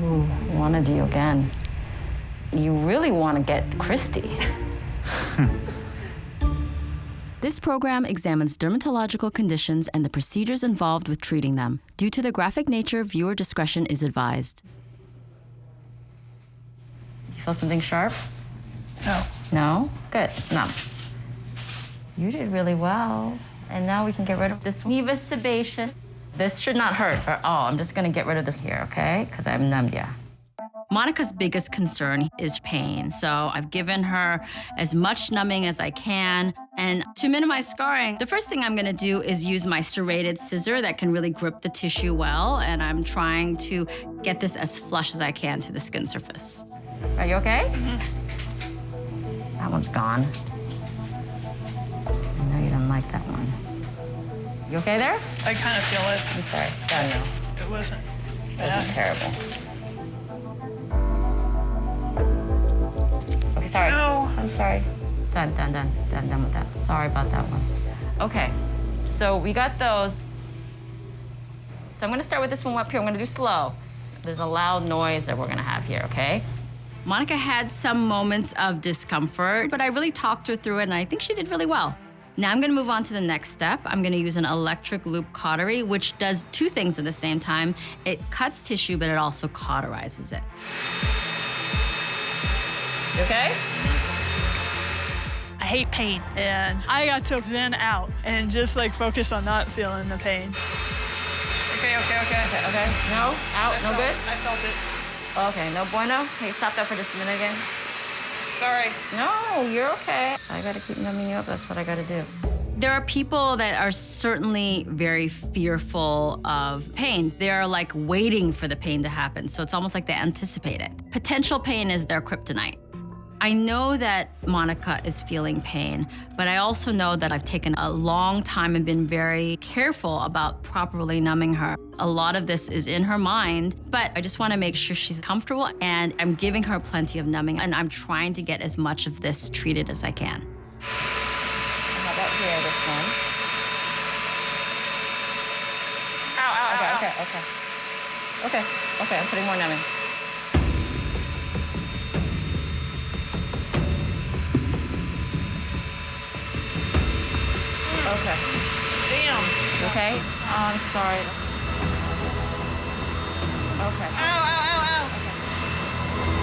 Ooh, wanted you again. You really want to get Christy. This program examines dermatological conditions and the procedures involved with treating them. Due to the graphic nature, viewer discretion is advised. You feel something sharp? No. No? Good, it's numb. You did really well. And now we can get rid of this nevus sebaceous. This should not hurt at all. I'm just gonna get rid of this here, okay? Because I've numbed you. Monica's biggest concern is pain, so I've given her as much numbing as I can. And to minimize scarring, the first thing I'm gonna do is use my serrated scissor that can really grip the tissue well, and I'm trying to get this as flush as I can to the skin surface. Are you okay? Mm-hmm. That one's gone. I know you didn't like that one. You okay there? I kind of feel it. I'm sorry. Daniel. It wasn't It bad. wasn't terrible. Okay, sorry. No. I'm sorry. Done with that. Sorry about that one. Okay, so we got those. So I'm gonna start with this one up here. I'm gonna do slow. There's a loud noise that we're gonna have here, okay? Monica had some moments of discomfort, but I really talked her through it, and I think she did really well. Now I'm gonna move on to the next step. I'm gonna use an electric loop cautery, which does two things at the same time. It cuts tissue, but it also cauterizes it. You okay? I hate pain, and I got to zen out and just like focus on not feeling the pain. Okay. Okay. No? Out? No good? I felt it. Okay, no bueno? Hey, stop that for just a minute again. Sorry. No, you're okay. I gotta keep numbing you up. That's what I gotta do. There are people that are certainly very fearful of pain. They're like waiting for the pain to happen, so it's almost like they anticipate it. Potential pain is their kryptonite. I know that Monica is feeling pain, but I also know that I've taken a long time and been very careful about properly numbing her. A lot of this is in her mind, but I just want to make sure she's comfortable, and I'm giving her plenty of numbing, and I'm trying to get as much of this treated as I can. How about here, this one? Ow. Okay, I'm putting more numbing. Okay. Damn. Okay? Oh, I'm sorry. Okay. Ow.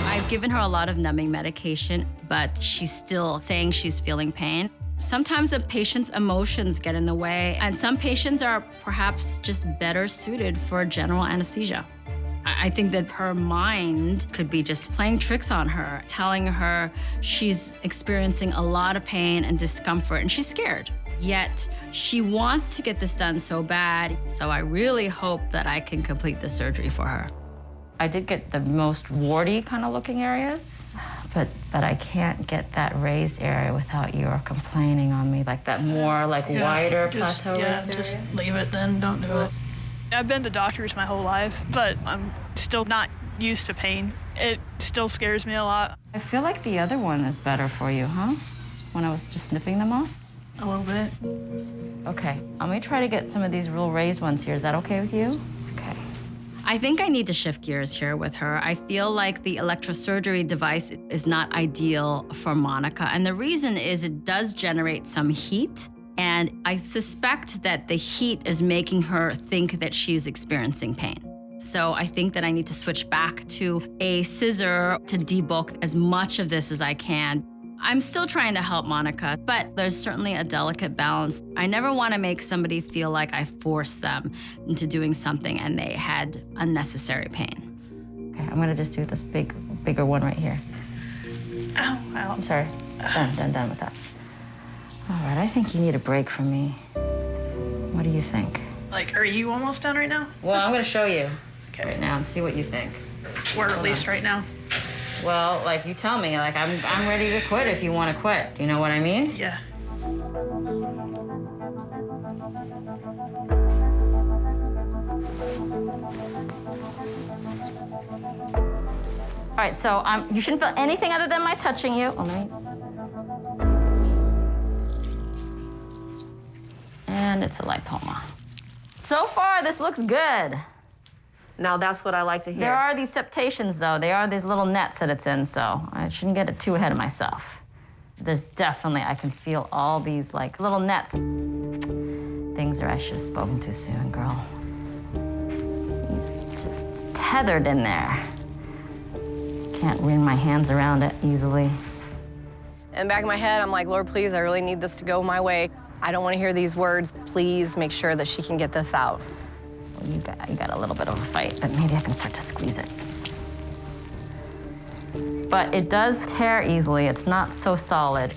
I've given her a lot of numbing medication, but she's still saying she's feeling pain. Sometimes a patient's emotions get in the way, and some patients are perhaps just better suited for general anesthesia. I think that her mind could be just playing tricks on her, telling her she's experiencing a lot of pain and discomfort, and she's scared. Yet she wants to get this done so bad, so I really hope that I can complete the surgery for her. I did get the most warty kind of looking areas, but I can't get that raised area without you complaining on me, like that more wider plateau raised area. Just leave it then, don't do it. I've been to doctors my whole life, but I'm still not used to pain. It still scares me a lot. I feel like the other one is better for you, huh? When I was just snipping them off? A little bit. Okay, let me try to get some of these real raised ones here. Is that okay with you? Okay. I think I need to shift gears here with her. I feel like the electrosurgery device is not ideal for Monica, and the reason is it does generate some heat, and I suspect that the heat is making her think that she's experiencing pain. So I think that I need to switch back to a scissor to debulk as much of this as I can. I'm still trying to help Monica, but there's certainly a delicate balance. I never want to make somebody feel like I forced them into doing something and they had unnecessary pain. Okay, I'm gonna just do this bigger one right here. Ow. I'm sorry. Done with that. All right, I think you need a break from me. What do you think? Like, are you almost done right now? Well, I'm gonna show you Okay. right now and see what you think. Or at least right now. Well, like you tell me, like I'm ready to quit if you want to quit. Do you know what I mean? Yeah. All right, so you shouldn't feel anything other than my touching you. Oh, let me. And it's a lipoma. So far, this looks good. Now that's what I like to hear. There are these septations, though. They are these little nets that it's in, so I shouldn't get it too ahead of myself. There's definitely, I can feel all these, like, little nets. Things that I should have spoken too soon, girl. He's just tethered in there. Can't wring my hands around it easily. In the back of my head, I'm like, Lord, please, I really need this to go my way. I don't want to hear these words. Please make sure that she can get this out. Well, you got a little bit of a fight, but maybe I can start to squeeze it. But it does tear easily. It's not so solid.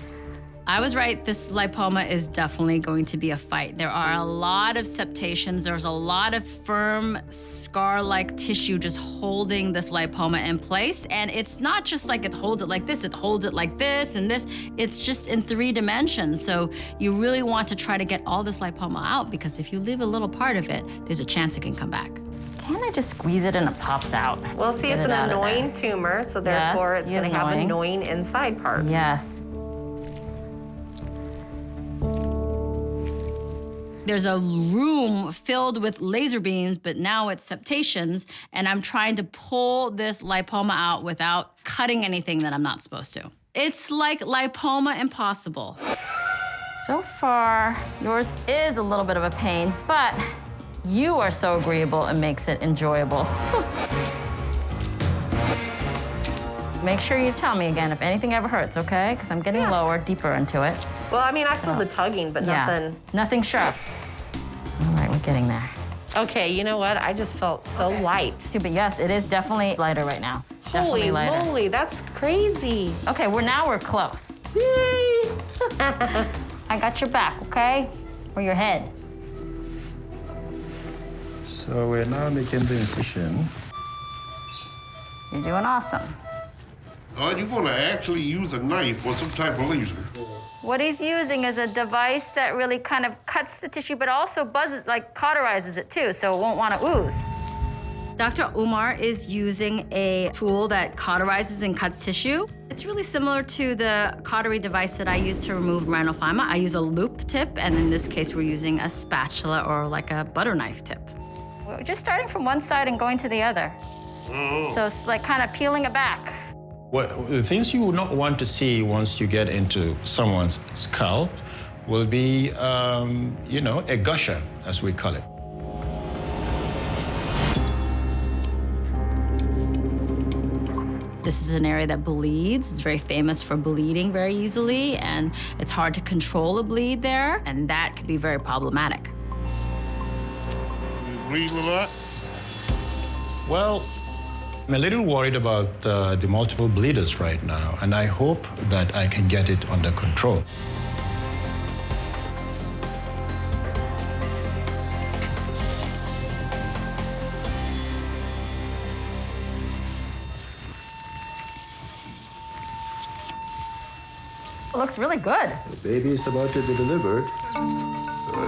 I was right, this lipoma is definitely going to be a fight. There are a lot of septations. There's a lot of firm scar-like tissue just holding this lipoma in place. And it's not just like it holds it like this, it holds it like this and this. It's just in 3 dimensions. So you really want to try to get all this lipoma out, because if you leave a little part of it, there's a chance it can come back. Can't I just squeeze it and it pops out? Well, see, Get it's it an out of there. annoying tumor, so therefore it's he is going to have annoying. annoying inside parts. Yes. There's a room filled with laser beams, but now it's septations, and I'm trying to pull this lipoma out without cutting anything that I'm not supposed to. It's like lipoma impossible. So far, yours is a little bit of a pain, but you are so agreeable, it makes it enjoyable. Make sure you tell me again if anything ever hurts, okay? Because I'm getting lower, deeper into it. Well, I mean, I feel the tugging, but nothing. Nothing sharp. All right, we're getting there. Okay, you know what? I just felt so light. But yes, it is definitely lighter right now. Holy Definitely lighter. moly, that's crazy. Okay, now we're close. I got your back, okay? Or your head. So we're now making the incision. You're doing awesome. Are you going to actually use a knife or some type of laser? What he's using is a device that really kind of cuts the tissue, but also buzzes, like cauterizes it too, so it won't want to ooze. Dr. Umar is using a tool that cauterizes and cuts tissue. It's really similar to the cautery device that I use to remove rhinophyma. I use a loop tip, and in this case, we're using a spatula or like a butter knife tip. We're just starting from one side and going to the other. So it's like kind of peeling it back. Well, the things you would not want to see once you get into someone's scalp will be, you know, a gusher, as we call it. This is an area that bleeds. It's very famous for bleeding very easily, and it's hard to control a bleed there, and that could be very problematic. You bleeding a lot? Well, I'm a little worried about the multiple bleeders right now, and I hope that I can get it under control. It looks really good. The baby is about to be delivered. Oh,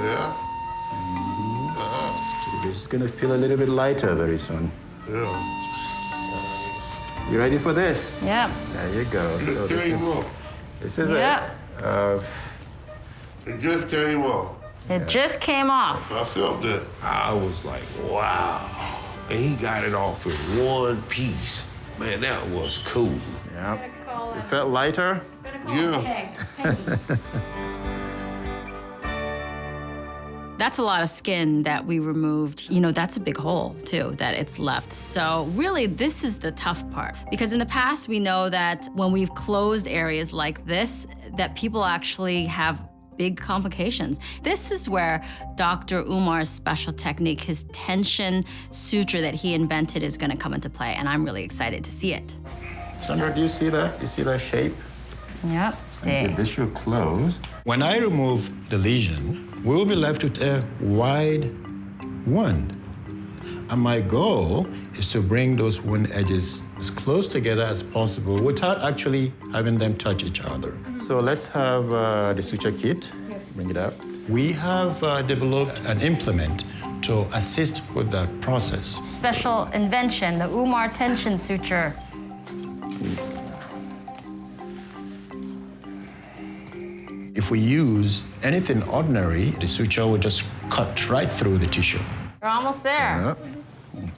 yeah? It's going to feel a little bit lighter very soon. Yeah. You ready for this? Yeah. There you go. So It came off. this is Yeah. it. It just came off. It just came off. I felt that. I was like, wow. And he got it off in one piece. Man, that was cool. Yeah. You felt lighter? Yeah. That's a lot of skin that we removed. You know, that's a big hole, too, that it's left. So really, this is the tough part. Because in the past, we know that when we've closed areas like this, that people actually have big complications. This is where Dr. Umar's special technique, his tension suture that he invented, is going to come into play. And I'm really excited to see it. Sandra, do you see that? You see that shape? Yep. See. This should close. When I remove the lesion, we'll be left with a wide wound. And my goal is to bring those wound edges as close together as possible without actually having them touch each other. So let's have the suture kit. Yes. Bring it up. We have developed an implement to assist with that process. Special invention, the Umar tension suture. If we use anything ordinary, the suture will just cut right through the tissue. We're almost there. Yeah.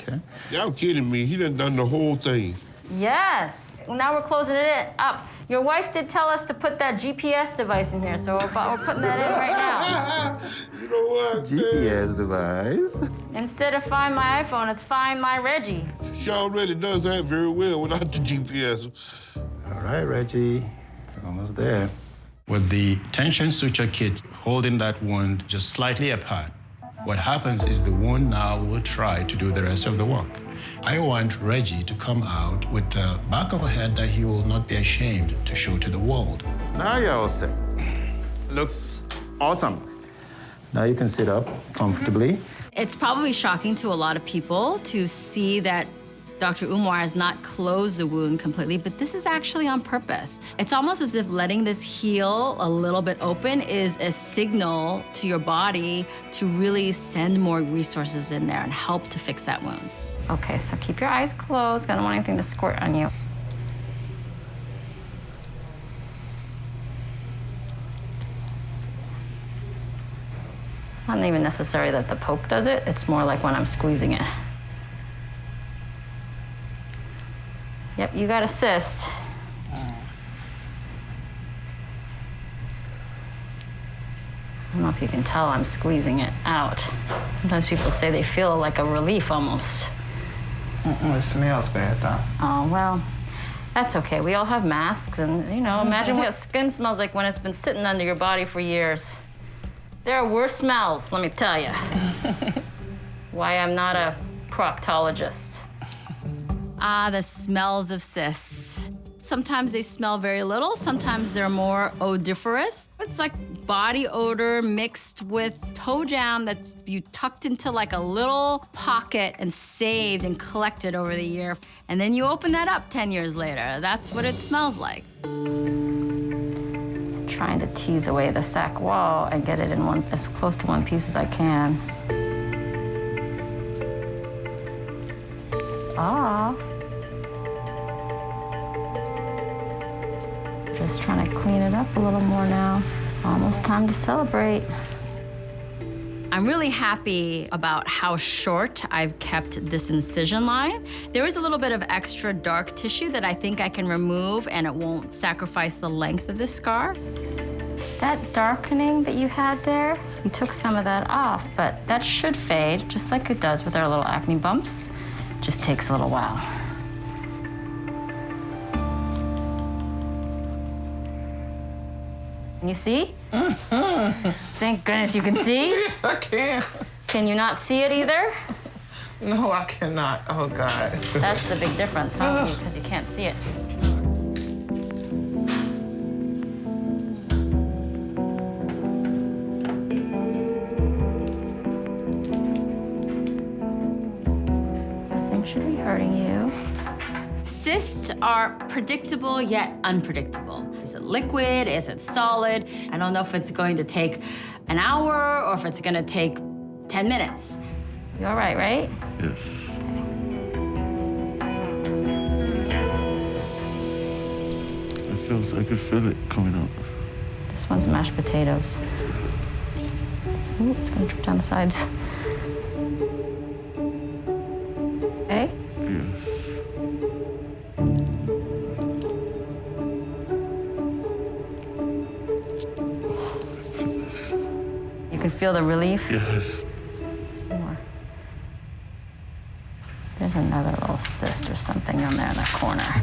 Okay. Y'all kidding me. He done the whole thing. Yes. Now we're closing it up. Your wife did tell us to put that GPS device in here, so we're putting that in right now. You know what? GPS device. Instead of Find My iPhone, it's Find My Reggie. She already does that very well without the GPS. All right, Reggie. Almost there. With the tension suture kit holding that wound just slightly apart, what happens is the wound now will try to do the rest of the work. I want Reggie to come out with the back of a head that he will not be ashamed to show to the world. Now you're all set. Looks awesome. Now you can sit up comfortably. It's probably shocking to a lot of people to see that Dr. Umar has not closed the wound completely, but this is actually on purpose. It's almost as if letting this heal a little bit open is a signal to your body to really send more resources in there and help to fix that wound. Okay, so keep your eyes closed. I don't want anything to squirt on you. Not even necessary that the poke does it. It's more like when I'm squeezing it. Yep, you got a cyst. I don't know if you can tell I'm squeezing it out. Sometimes people say they feel like a relief almost. It smells bad, though. Oh, well, that's okay. We all have masks, and, you know, imagine what skin smells like when it's been sitting under your body for years. There are worse smells, let me tell you. Why I'm not a proctologist. Ah, the smells of cysts. Sometimes they smell very little, sometimes they're more odoriferous. It's like body odor mixed with toe jam that's you tucked into like a little pocket and saved and collected over the year. And then you open that up 10 years later. That's what it smells like. Trying to tease away the sac wall and get it in as close to one piece as I can. Ah. Just trying to clean it up a little more now. Almost time to celebrate. I'm really happy about how short I've kept this incision line. There is a little bit of extra dark tissue that I think I can remove and it won't sacrifice the length of the scar. That darkening that you had there, you took some of that off, but that should fade, just like it does with our little acne bumps. Just takes a little while. Can you see? Thank goodness you can see. I can't. Can you not see it either? No, I cannot. Oh, God. That's the big difference, huh? Because you can't see it. Nothing should be hurting you. Cysts are predictable yet unpredictable. Is it liquid? Is it solid? I don't know if it's going to take an hour or if it's going to take 10 minutes. You all right, right? Yes. I could feel it coming up. This one's mashed potatoes. Ooh, it's gonna drip down the sides. Okay? Yes. You can feel the relief? Yes. Some more. There's another little cyst or something on there in that corner.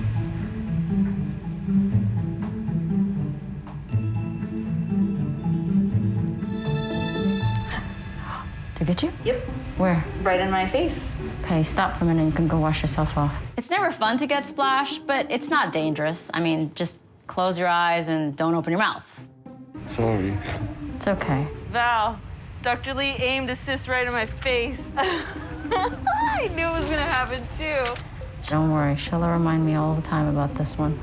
Did I get you? Yep, Where? right in my face. Okay, stop for a minute. You can go wash yourself off. It's never fun to get splashed, but it's not dangerous. I mean, just close your eyes and don't open your mouth. Sorry. It's okay. Val, Dr. Lee aimed a cyst right in my face. I knew it was gonna happen too. Don't worry. She'll remind me all the time about this one.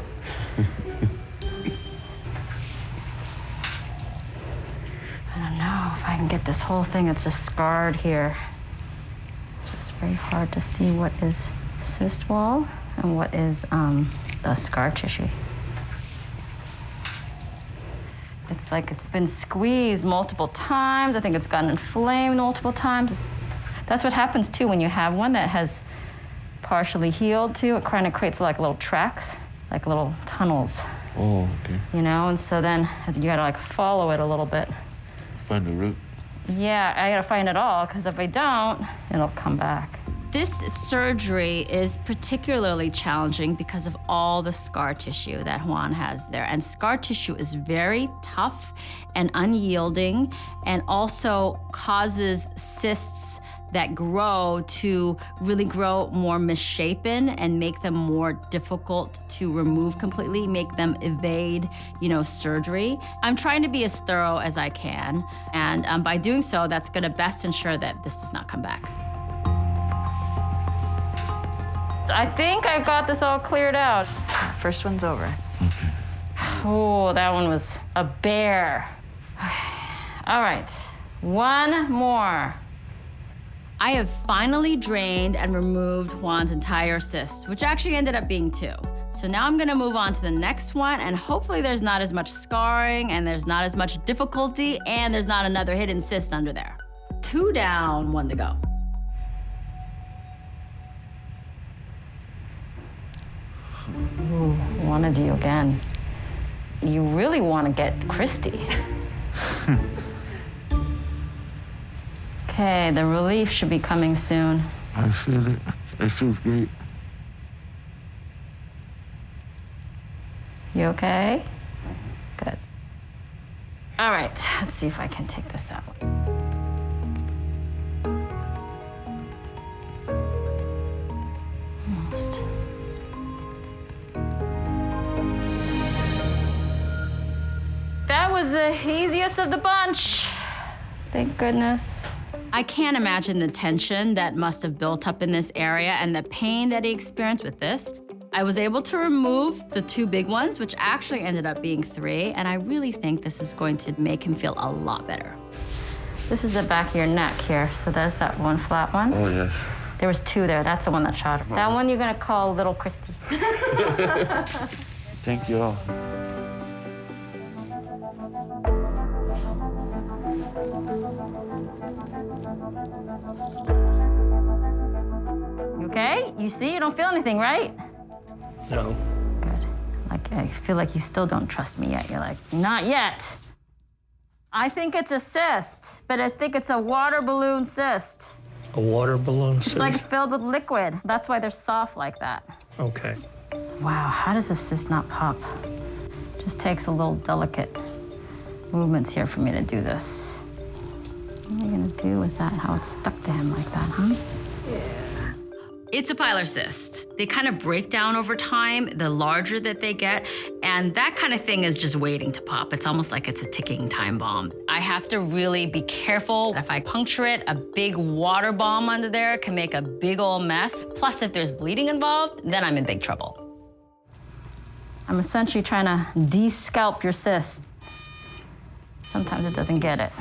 I don't know if I can get this whole thing. It's just scarred here. It's just very hard to see what is cyst wall and what is the scar tissue. It's like it's been squeezed multiple times. I think it's gotten inflamed multiple times. That's what happens too when you have one that has partially healed too. It kind of creates like little tracks, like little tunnels, Oh, okay. you know? And so then you gotta like follow it a little bit. Find the root. Yeah, I gotta find it all, because if I don't, it'll come back. This surgery is particularly challenging because of all the scar tissue that Juan has there. And scar tissue is very tough and unyielding, and also causes cysts that grow to really grow more misshapen and make them more difficult to remove completely, make them evade, surgery. I'm trying to be as thorough as I can, and by doing so, that's gonna best ensure that this does not come back. I think I got this all cleared out. First one's over. Oh, that one was a bear. All right, one more. I have finally drained and removed Juan's entire cysts, which actually ended up being 2. So now I'm gonna move on to the next one, and hopefully there's not as much scarring, and there's not as much difficulty, and there's not another hidden cyst under there. 2 down, 1 to go. Ooh, wanted you again. You really want to get Christy. Okay, the relief should be coming soon. I feel it. It feels great. You okay? Good. All right, let's see if I can take this out. Almost. That was the easiest of the bunch. Thank goodness. I can't imagine the tension that must have built up in this area and the pain that he experienced with this. I was able to remove the 2 big ones, which actually ended up being 3, and I really think this is going to make him feel a lot better. This is the back of your neck here, so there's that one flat one. Oh, yes. There was 2 there. That's the one that shot. That one you're gonna call Little Christy. Thank you all. You okay? You see, you don't feel anything, right? No. Good. Like, I feel like you still don't trust me yet. You're like, not yet. I think it's a cyst, but I think it's a water balloon cyst. A water balloon cyst? It's like filled with liquid. That's why they're soft like that. Okay. Wow, how does a cyst not pop? Just takes a little delicate movements here for me to do this. What are you gonna do with that? How it's stuck to him like that, huh? It's a pilar cyst. They kind of break down over time, the larger that they get, and that kind of thing is just waiting to pop. It's almost like it's a ticking time bomb. I have to really be careful. If I puncture it, a big water bomb under there can make a big old mess. Plus, if there's bleeding involved, then I'm in big trouble. I'm essentially trying to de-scalp your cyst. Sometimes it doesn't get it.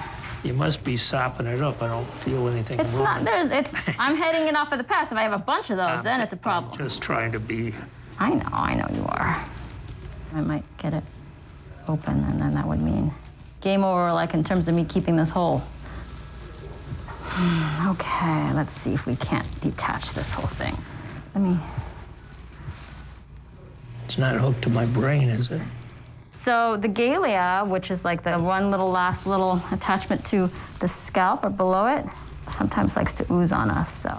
You must be sopping it up. I don't feel anything It's moving. not, I'm heading it off of the pass. If I have a bunch of those, then it's a problem. Just trying to be... I know you are. I might get it open, and then that would mean game over, like in terms of me keeping this whole. Okay, let's see if we can't detach this whole thing. It's not hooked to my brain, is it? So the galea, which is like the one last little attachment to the scalp or below it, sometimes likes to ooze on us, so.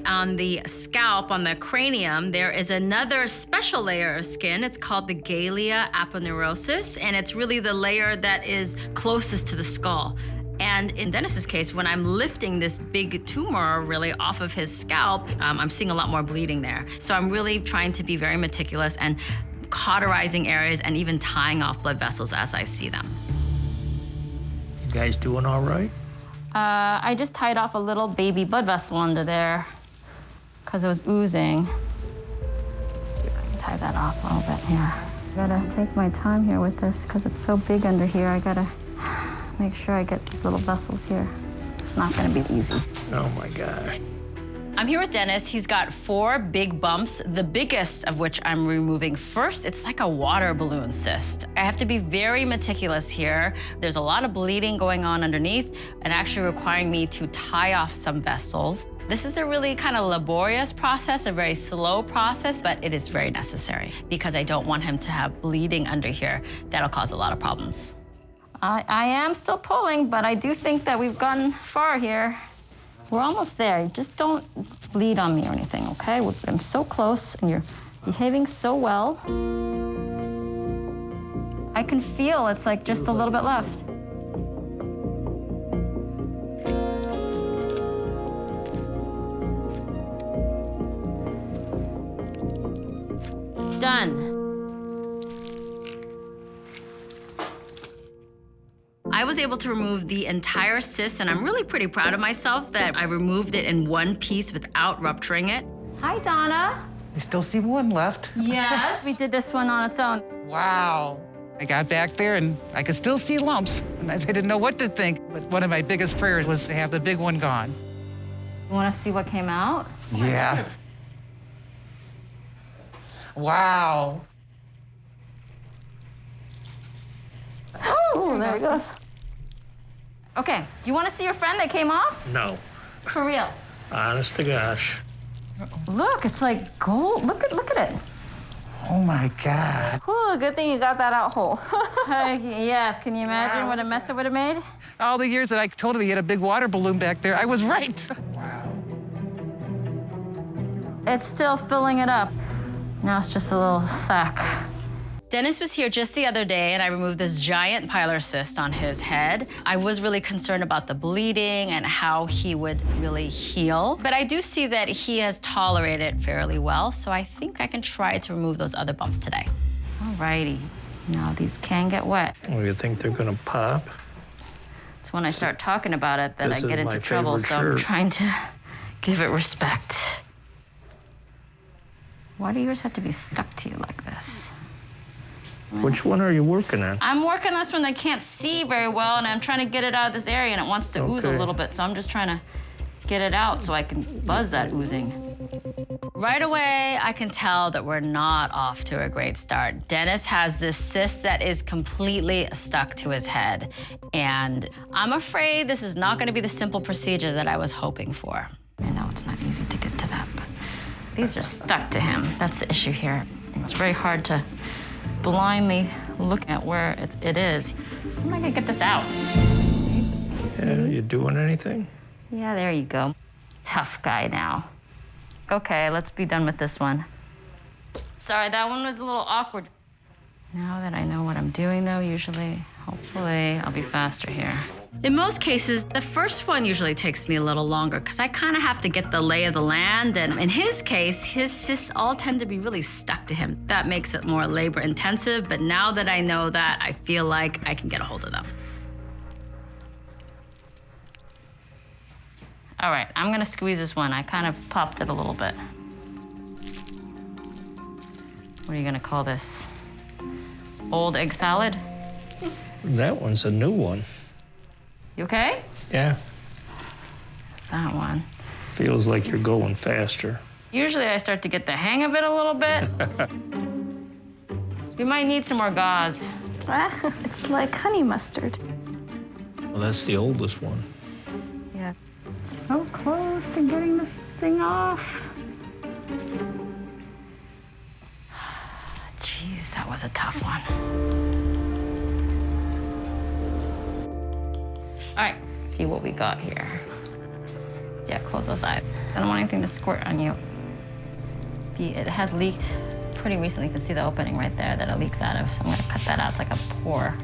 On the scalp, on the cranium, there is another special layer of skin. It's called the galea aponeurosis, and it's really the layer that is closest to the skull. And in Dennis's case, when I'm lifting this big tumor really off of his scalp, I'm seeing a lot more bleeding there. So I'm really trying to be very meticulous and cauterizing areas and even tying off blood vessels as I see them. You guys doing all right? I just tied off a little baby blood vessel under there because it was oozing. Let's see if I can tie that off a little bit here. I gotta take my time here with this because it's so big under here. I gotta make sure I get these little vessels here. It's not gonna be easy. Oh my gosh. I'm here with Dennis. He's got 4 big bumps, the biggest of which I'm removing first. It's like a water balloon cyst. I have to be very meticulous here. There's a lot of bleeding going on underneath and actually requiring me to tie off some vessels. This is a really kind of laborious process, a very slow process, but it is very necessary because I don't want him to have bleeding under here. That'll cause a lot of problems. I am still pulling, but I do think that we've gotten far here. We're almost there. Just don't bleed on me or anything, okay? We've been so close, and you're behaving so well. I can feel it's like just a little bit left. Done. I was able to remove the entire cyst, and I'm really pretty proud of myself that I removed it in one piece without rupturing it. Hi, Donna. I still see one left. Yes, we did this one on its own. Wow. I got back there and I could still see lumps. And I didn't know what to think. But one of my biggest prayers was to have the big one gone. You want to see what came out? Yeah. Wow. Oh, there he goes. Okay, you want to see your friend that came off? No. For real. Honest to gosh. Look, it's like gold. Look at it. Oh my God. Whew, good thing you got that out whole. Yes, can you imagine what a mess it would have made? All the years that I told him he had a big water balloon back there, I was right. It's still filling it up. Now it's just a little sack. Dennis was here just the other day, and I removed this giant pilar cyst on his head. I was really concerned about the bleeding and how he would really heal. But I do see that he has tolerated it fairly well, so I think I can try to remove those other bumps today. All righty. Now these can get wet. Oh, you think they're gonna pop? It's when I start talking about it that I This get is into my trouble, favorite so I'm shirt. trying to give it respect. Why do yours have to be stuck to you like this? Which one are you working on? I'm working on this one that I can't see very well, and I'm trying to get it out of this area, and it wants to ooze a Okay. little bit, so I'm just trying to get it out so I can buzz that oozing. Right away, I can tell that we're not off to a great start. Dennis has this cyst that is completely stuck to his head, and I'm afraid this is not gonna be the simple procedure that I was hoping for. I know it's not easy to get to that, but these are stuck to him. That's the issue here. It's very hard to blindly look at where it is. How am I gonna get this out? Yeah, you doing anything? Yeah, there you go. Tough guy now. Okay, let's be done with this one. Sorry, that one was a little awkward. Now that I know what I'm doing, though, usually, hopefully, I'll be faster here. In most cases, the first one usually takes me a little longer because I kind of have to get the lay of the land. And in his case, his cysts all tend to be really stuck to him. That makes it more labor intensive. But now that I know that, I feel like I can get a hold of them. All right, I'm gonna squeeze this one. I kind of popped it a little bit. What are you gonna call this? Old egg salad? That one's a new one. You okay? Yeah, It's that one. feels like you're going faster. Usually I start to get the hang of it a little bit. You might need some more gauze. It's like honey mustard. Well, that's the oldest one. Yeah. So close to getting this thing off. Jeez, that was a tough one. All right, let's see what we got here. Yeah, close those eyes. I don't want anything to squirt on you. It has leaked pretty recently. You can see the opening right there that it leaks out of, so I'm gonna cut that out. It's like a pore.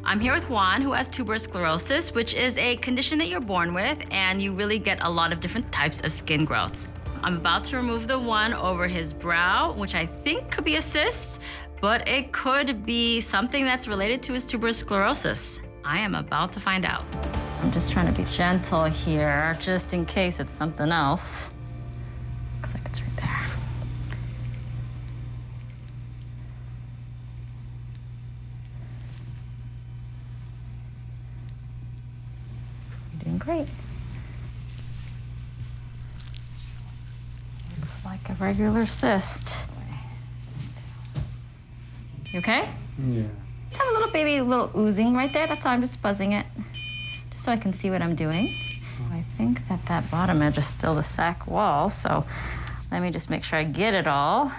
I'm here with Juan, who has tuberous sclerosis, which is a condition that you're born with, and you really get a lot of different types of skin growths. I'm about to remove the one over his brow, which I think could be a cyst, but it could be something that's related to his tuberous sclerosis. I am about to find out. I'm just trying to be gentle here, just in case it's something else. Looks like it's right there. You're doing great. Looks like a regular cyst. You okay? Yeah. Just have a little oozing right there. That's all. I'm just buzzing it, just so I can see what I'm doing. I think that think that bottom edge is still the sac wall, so let me just make sure I get it all.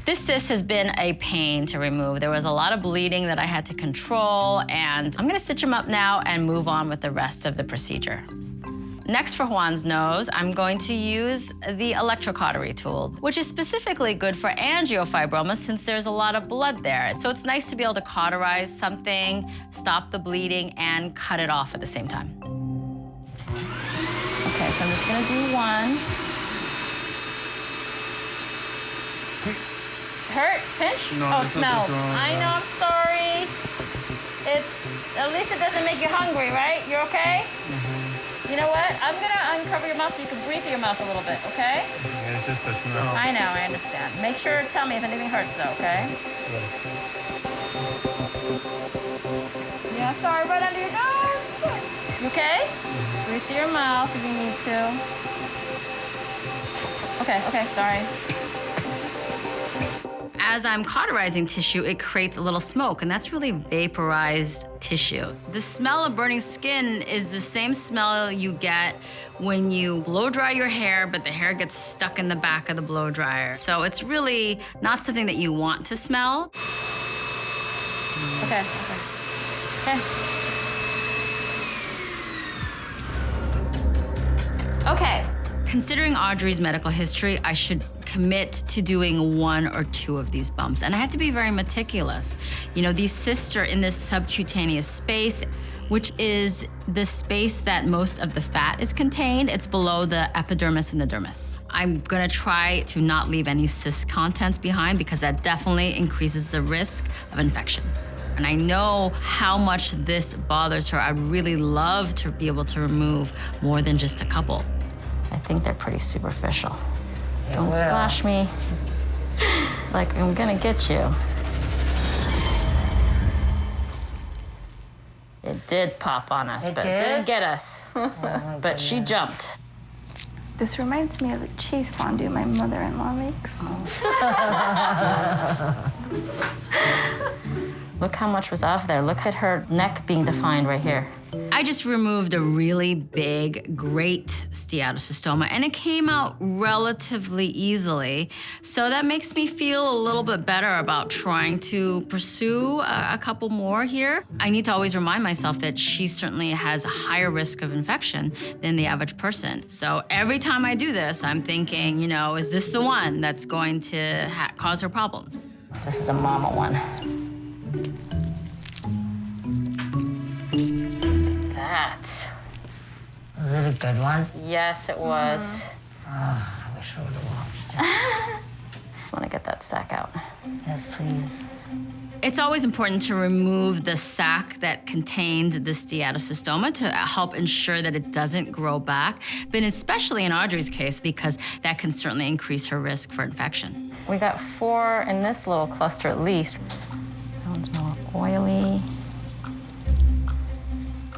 This cyst has been a pain to remove. There was a lot of bleeding that I had to control, and I'm gonna stitch him up now and move on with the rest of the procedure. Next for Juan's nose, I'm going to use the electrocautery tool, which is specifically good for angiofibromas since there's a lot of blood there. So it's nice to be able to cauterize something, stop the bleeding, and cut it off at the same time. Okay, so I'm just gonna do one. Hurt? Pinch? No, oh, it's smells. wrong. I know, I'm sorry. At least it doesn't make you hungry, right? You're okay? You know what? I'm gonna uncover your mouth so you can breathe through your mouth a little bit, okay? Yeah, it's just a smell. I know, I understand. Make sure to tell me if anything hurts though, okay? Yeah, sorry, right under your nose. You okay? Breathe through your mouth if you need to. Okay, sorry. As I'm cauterizing tissue, it creates a little smoke, and that's really vaporized tissue. The smell of burning skin is the same smell you get when you blow dry your hair, but the hair gets stuck in the back of the blow dryer. So it's really not something that you want to smell. Okay. Okay. Considering Audrey's medical history, I should commit to doing 1 or 2 of these bumps. And I have to be very meticulous. You know, these cysts are in this subcutaneous space, which is the space that most of the fat is contained. It's below the epidermis and the dermis. I'm gonna try to not leave any cyst contents behind because that definitely increases the risk of infection. And I know how much this bothers her. I'd really love to be able to remove more than just a couple. I think they're pretty superficial. Don't splash me. It's like, I'm gonna get you. It did pop on us, but it didn't get us. But she jumped. This reminds me of the cheese fondue my mother-in-law makes. Look how much was off there. Look at her neck being defined right here. I just removed a really big, great steatocystoma, and it came out relatively easily. So that makes me feel a little bit better about trying to pursue a couple more here. I need to always remind myself that she certainly has a higher risk of infection than the average person. So every time I do this, I'm thinking, you know, is this the one that's going to cause her problems? This is a mama one. That. Was it a good one? Yes, it was. I wish I would have watched it. I want to get that sac out. Yes, please. It's always important to remove the sac that contained the steatocystoma to help ensure that it doesn't grow back, but especially in Audrey's case, because that can certainly increase her risk for infection. We got 4 in this little cluster at least. That one's more oily.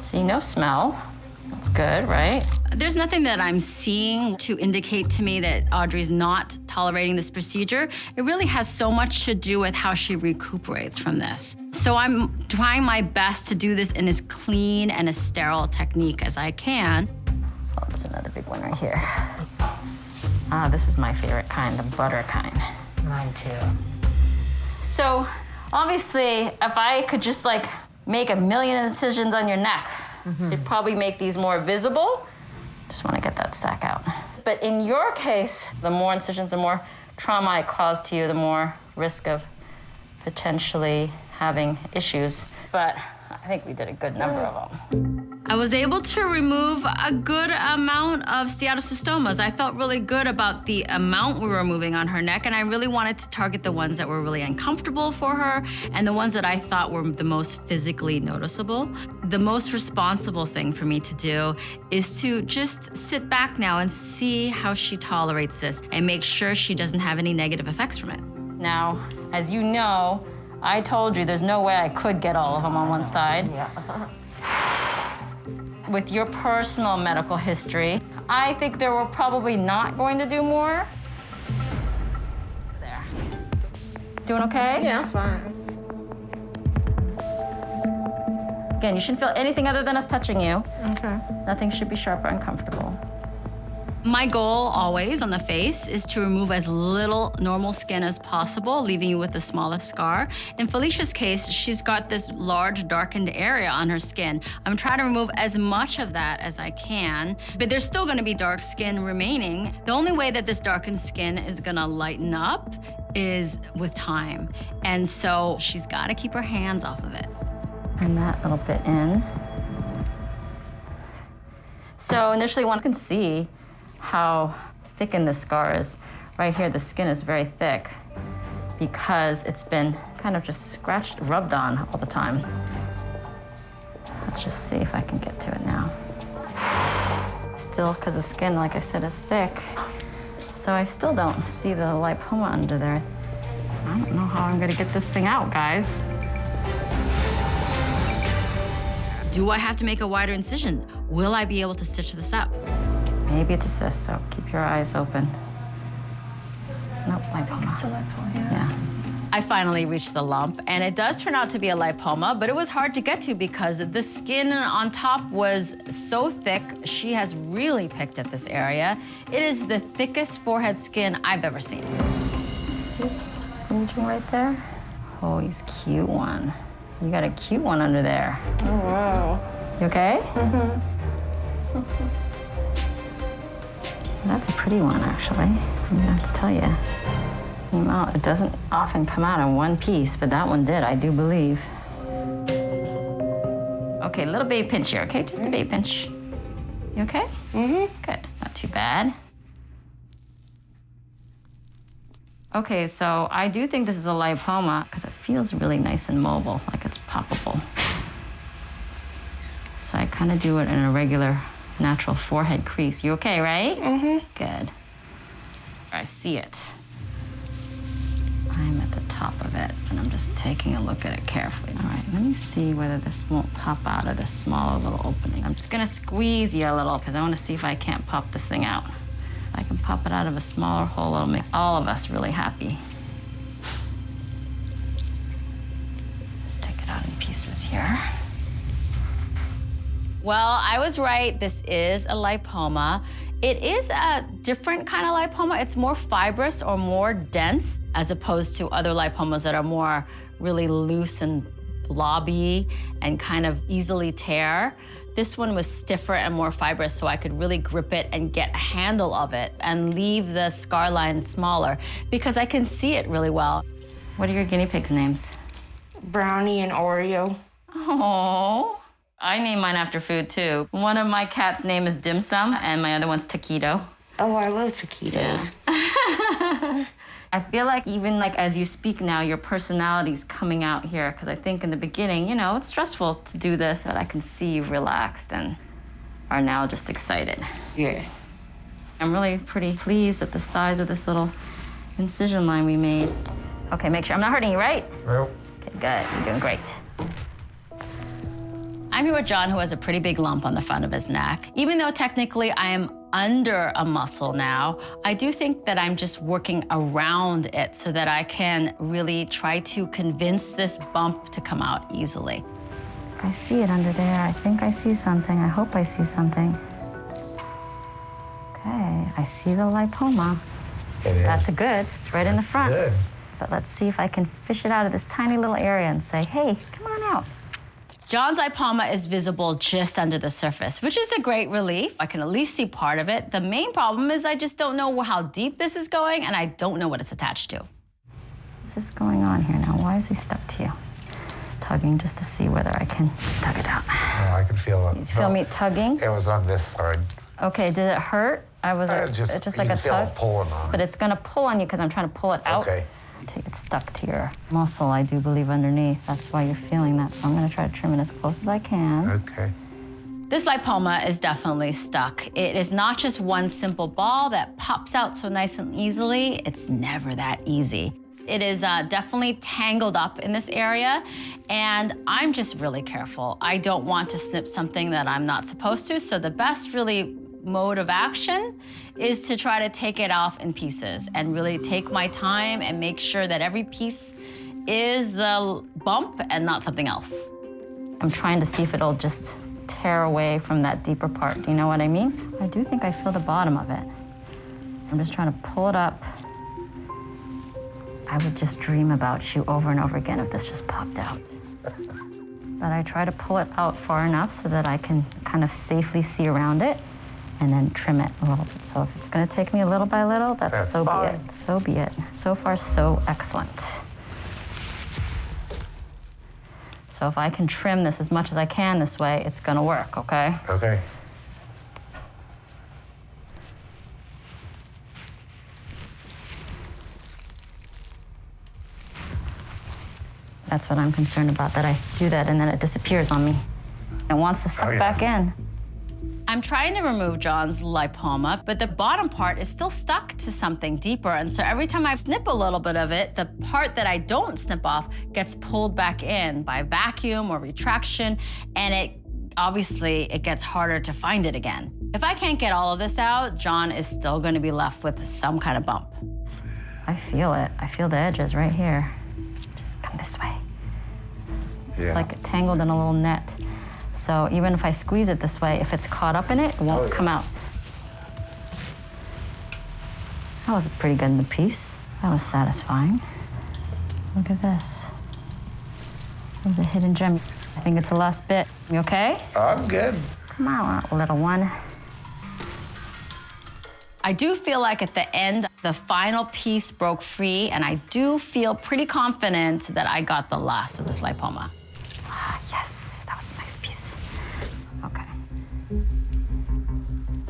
See, no smell. That's good, right? There's nothing that I'm seeing to indicate to me that Audrey's not tolerating this procedure. It really has so much to do with how she recuperates from this. So I'm trying my best to do this in as clean and as sterile technique as I can. Oh, there's another big one right here. Ah, this is my favorite kind, the butter kind. Mine too. So obviously, if I could just like make 1,000,000 incisions on your neck, it'd probably make these more visible. Just want to get that sac out. But in your case, the more incisions, the more trauma it caused to you, the more risk of potentially having issues. But I think we did a good number of them. I was able to remove a good amount of steatocystomas. I felt really good about the amount we were removing on her neck, and I really wanted to target the ones that were really uncomfortable for her and the ones that I thought were the most physically noticeable. The most responsible thing for me to do is to just sit back now and see how she tolerates this and make sure she doesn't have any negative effects from it. Now, as you know, I told you there's no way I could get all of them on one side. With your personal medical history, I think they were probably not going to do more. There. Doing okay? Yeah, I'm fine. Again, you shouldn't feel anything other than us touching you. Okay. Nothing should be sharp or uncomfortable. My goal always on the face is to remove as little normal skin as possible, leaving you with the smallest scar. In Felicia's case, she's got this large darkened area on her skin. I'm trying to remove as much of that as I can, but there's still gonna be dark skin remaining. The only way that this darkened skin is gonna lighten up is with time. And so she's gotta keep her hands off of it. Bring that little bit in. So initially one can see how thickened this scar is. Right here, the skin is very thick because it's been kind of just scratched, rubbed on all the time. Let's just see if I can get to it now. Still, because the skin, like I said, is thick, so I still don't see the lipoma under there. I don't know how I'm gonna get this thing out, guys. Do I have to make a wider incision? Will I be able to stitch this up? Maybe it's a cyst, so keep your eyes open. Nope, lipoma. It's a lipoma, Yeah. I finally reached the lump, and it does turn out to be a lipoma, but it was hard to get to because the skin on top was so thick. She has really picked at this area. It is the thickest forehead skin I've ever seen. See, imaging right there. Oh, he's a cute one. You got a cute one under there. Oh, wow. You okay? That's a pretty one, actually. I'm gonna have to tell you. Came out. It doesn't often come out in one piece, but that one did, I do believe. Okay, little baby pinch here, okay? Just a baby pinch. You okay? Good, not too bad. Okay, so I do think this is a lipoma because it feels really nice and mobile, like it's poppable. So I kind of do it in a regular, natural forehead crease. You okay, right? Good. I see it. I'm at the top of it, and I'm just taking a look at it carefully. All right, let me see whether this won't pop out of this small little opening. I'm just gonna squeeze you a little because I want to see if I can't pop this thing out. If I can pop it out of a smaller hole, it'll make all of us really happy. Just take it out in pieces here. Well, I was right. This is a lipoma. It is a different kind of lipoma. It's more fibrous or more dense as opposed to other lipomas that are more really loose and blobby and kind of easily tear. This one was stiffer and more fibrous, so I could really grip it and get a handle of it and leave the scar line smaller because I can see it really well. What are your guinea pigs' names? Brownie and Oreo. Oh. I name mine after food, too. One of my cats' name is Dim Sum, and my other one's Taquito. Oh, I love taquitos. Yeah. I feel like even like as you speak now, your personality's coming out here, because I think in the beginning, you know, it's stressful to do this, but I can see you relaxed and are now just excited. Yeah. I'm really pretty pleased at the size of this little incision line we made. Okay, make sure I'm not hurting you, right? Nope. Okay, good. You're doing great. I'm here with John, who has a pretty big lump on the front of his neck. Even though technically I am under a muscle now, I do think that I'm just working around it so that I can really try to convince this bump to come out easily. I see it under there. I think I see something. I hope I see something. Okay, I see the lipoma. That's a good. It's right in the front. Good. But let's see if I can fish it out of this tiny little area and say, hey, come on out. John's lipoma is visible just under the surface, which is a great relief. I can at least see part of it. The main problem is I just don't know how deep this is going, and I don't know what it's attached to. What's this going on here now? Why is he stuck to you? Just tugging just to see whether I can tug it out. Oh, I can feel it. You feel me tugging? It was on this side. Okay, did it hurt? Just like a tug? It pulling on it. But it's gonna pull on you because I'm trying to pull it out. Okay. It's stuck to your muscle, I do believe, underneath. That's why you're feeling that. So I'm gonna try to trim it as close as I can. Okay. This lipoma is definitely stuck. It is not just one simple ball that pops out so nice and easily. It's never that easy. It is definitely tangled up in this area, and I'm just really careful. I don't want to snip something that I'm not supposed to, so the best really mode of action is to try to take it off in pieces and really take my time and make sure that every piece is the bump and not something else. I'm trying to see if it'll just tear away from that deeper part. You know what I mean? I do think I feel the bottom of it. I'm just trying to pull it up. I would just dream about you over and over again if this just popped out. But I try to pull it out far enough so that I can kind of safely see around it and then trim it a little bit. So if it's gonna take me a little by little, that's so fine. Be it. So be it. So far, so excellent. So if I can trim this as much as I can this way, it's gonna work, okay? Okay. That's what I'm concerned about, that I do that and then it disappears on me. It wants to suck back in. I'm trying to remove John's lipoma, but the bottom part is still stuck to something deeper. And so every time I snip a little bit of it, the part that I don't snip off gets pulled back in by vacuum or retraction, and obviously it gets harder to find it again. If I can't get all of this out, John is still gonna be left with some kind of bump. I feel it. I feel the edges right here. Just come this way. It's like tangled in a little net. So even if I squeeze it this way, if it's caught up in it, it won't come out. That was a pretty good piece. That was satisfying. Look at this. It was a hidden gem. I think it's the last bit. You okay? I'm good. Come on, little one. I do feel like at the end, the final piece broke free, and I do feel pretty confident that I got the last of this lipoma. Yes, that was a nice piece. Okay.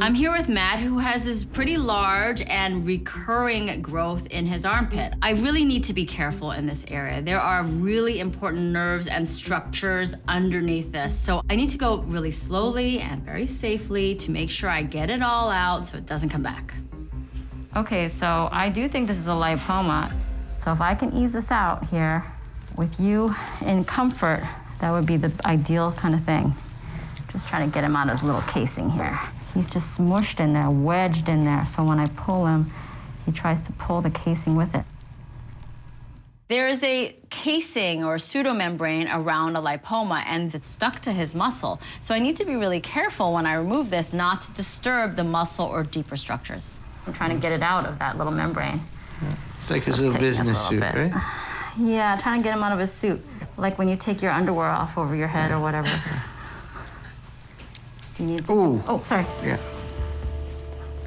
I'm here with Matt, who has this pretty large and recurring growth in his armpit. I really need to be careful in this area. There are really important nerves and structures underneath this. So I need to go really slowly and very safely to make sure I get it all out so it doesn't come back. Okay, so I do think this is a lipoma. So if I can ease this out here with you in comfort, that would be the ideal kind of thing. Just trying to get him out of his little casing here. He's just smushed in there, wedged in there. So when I pull him, he tries to pull the casing with it. There is a casing or pseudomembrane around a lipoma, and it's stuck to his muscle. So I need to be really careful when I remove this not to disturb the muscle or deeper structures. I'm trying to get it out of that little membrane. It's like his little business suit, right? Yeah, trying to get him out of his suit. Like when you take your underwear off over your head or whatever. He needs. Ooh. Oh, sorry. Yeah.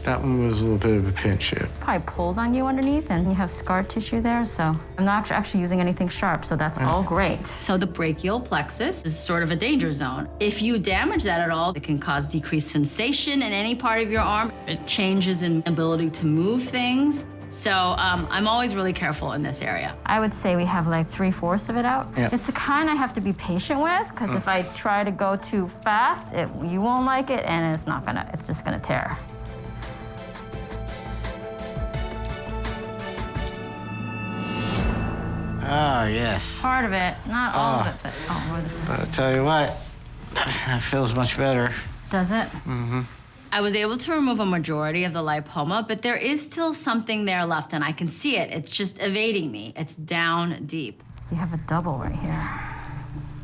That one was a little bit of a pinch hit. Probably pulls on you underneath, and you have scar tissue there, so I'm not actually using anything sharp, so that's all great. So the brachial plexus is sort of a danger zone. If you damage that at all, it can cause decreased sensation in any part of your arm. It changes in ability to move things. So I'm always really careful in this area. I would say we have like 3/4 of it out. Yeah. It's a kind I have to be patient with, because if I try to go too fast, you won't like it, and it's just gonna tear. Ah, yes. Part of it, not all of it, but more this But I tell you what, that feels much better. Does it? Mm-hmm. I was able to remove a majority of the lipoma, but there is still something there left, and I can see it. It's just evading me. It's down deep. You have a double right here.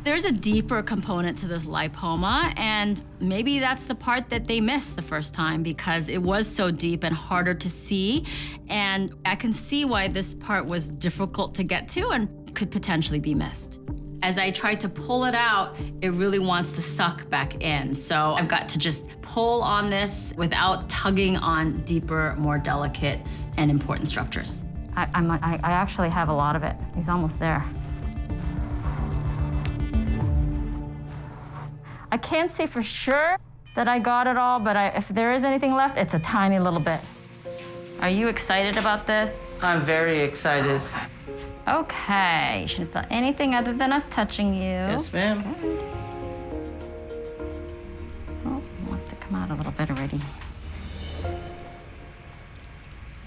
There's a deeper component to this lipoma, and maybe that's the part that they missed the first time because it was so deep and harder to see. And I can see why this part was difficult to get to and could potentially be missed. As I try to pull it out, it really wants to suck back in. So I've got to just pull on this without tugging on deeper, more delicate and important structures. I actually have a lot of it. He's almost there. I can't say for sure that I got it all, but if there is anything left, it's a tiny little bit. Are you excited about this? I'm very excited. Okay, you shouldn't feel anything other than us touching you. Yes, ma'am. Good. Oh, it wants to come out a little bit already.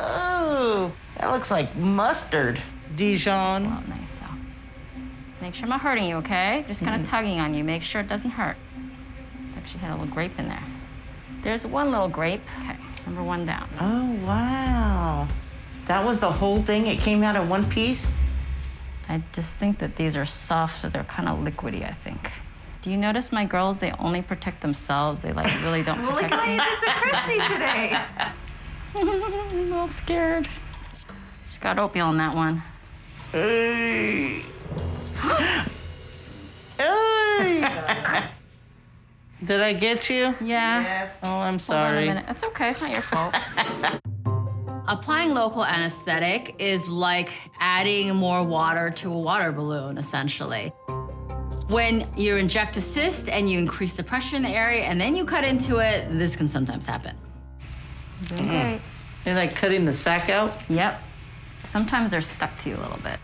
Oh, that looks like mustard. Dijon. Well, nice, so. Make sure I'm not hurting you, okay? Just kind of tugging on you. Make sure it doesn't hurt. It's actually had a little grape in there. There's one little grape. Okay, number one down. Oh, wow. That was the whole thing? It came out in one piece? I just think that these are soft, so they're kind of liquidy, I think. Do you notice my girls, they only protect themselves. They like really don't Well, look protect at what you did to Christy today. I'm a little scared. Just got oatmeal on that one. Hey. Hey. Did I get you? Yeah. Yes. Oh, I'm Hold on a sorry. minute. It's okay, it's not your fault. Applying local anesthetic is like adding more water to a water balloon, essentially. When you inject a cyst and you increase the pressure in the area and then you cut into it, this can sometimes happen. Doing great. You're like cutting the sack out? Yep. Sometimes they're stuck to you a little bit.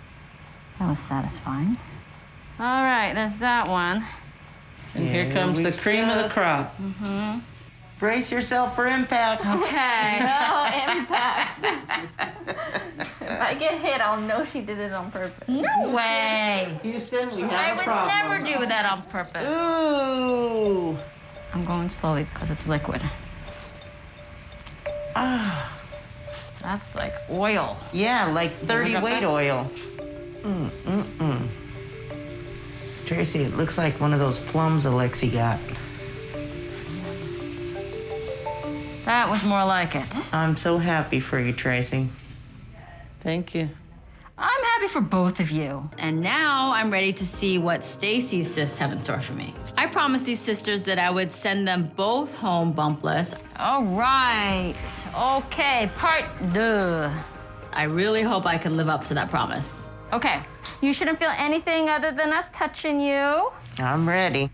That was satisfying. All right, there's that one. And here comes the cream of the crop. Mm-hmm. Brace yourself for impact. Okay. No impact. If I get hit, I'll know she did it on purpose. No way. Houston, we have I a would problem. never do that on purpose. Ooh. I'm going slowly because it's liquid. Ah. That's like oil. Yeah, like 30 got weight that? oil. Tracy, it looks like one of those plums Alexi got. That was more like it. I'm so happy for you, Tracy. Thank you. I'm happy for both of you. And now I'm ready to see what Stacy's cysts have in store for me. I promised these sisters that I would send them both home bumpless. All right. Okay, part deux. I really hope I can live up to that promise. Okay, you shouldn't feel anything other than us touching you. I'm ready.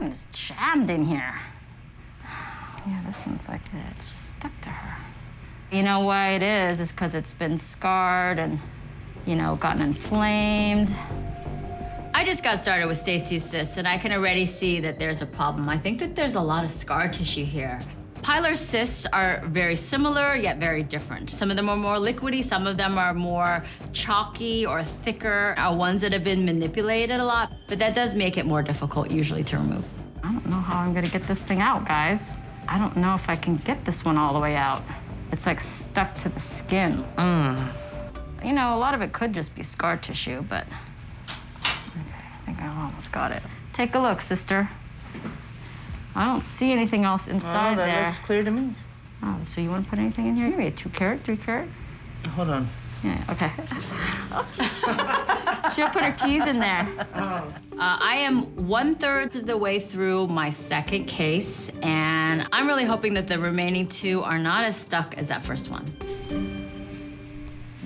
It's jammed in here. Yeah, this one's like that. It's just stuck to her. You know why it is? It's because it's been scarred and, you know, gotten inflamed. I just got started with Stacy's cysts, and I can already see that there's a problem. I think that there's a lot of scar tissue here. Pilar cysts are very similar, yet very different. Some of them are more liquidy, some of them are more chalky or thicker, are ones that have been manipulated a lot, but that does make it more difficult usually to remove. I don't know how I'm gonna get this thing out, guys. I don't know if I can get this one all the way out. It's like stuck to the skin. You know, a lot of it could just be scar tissue, but okay, I think I've almost got it. Take a look, sister. I don't see anything else inside that there. looks clear to me. Oh, so you want to put anything in here? Maybe a 2 carat, 3 carat? Hold on. Yeah, okay. She'll put her keys in there. I am 1/3 of the way through my second case, and I'm really hoping that the remaining 2 are not as stuck as that first one.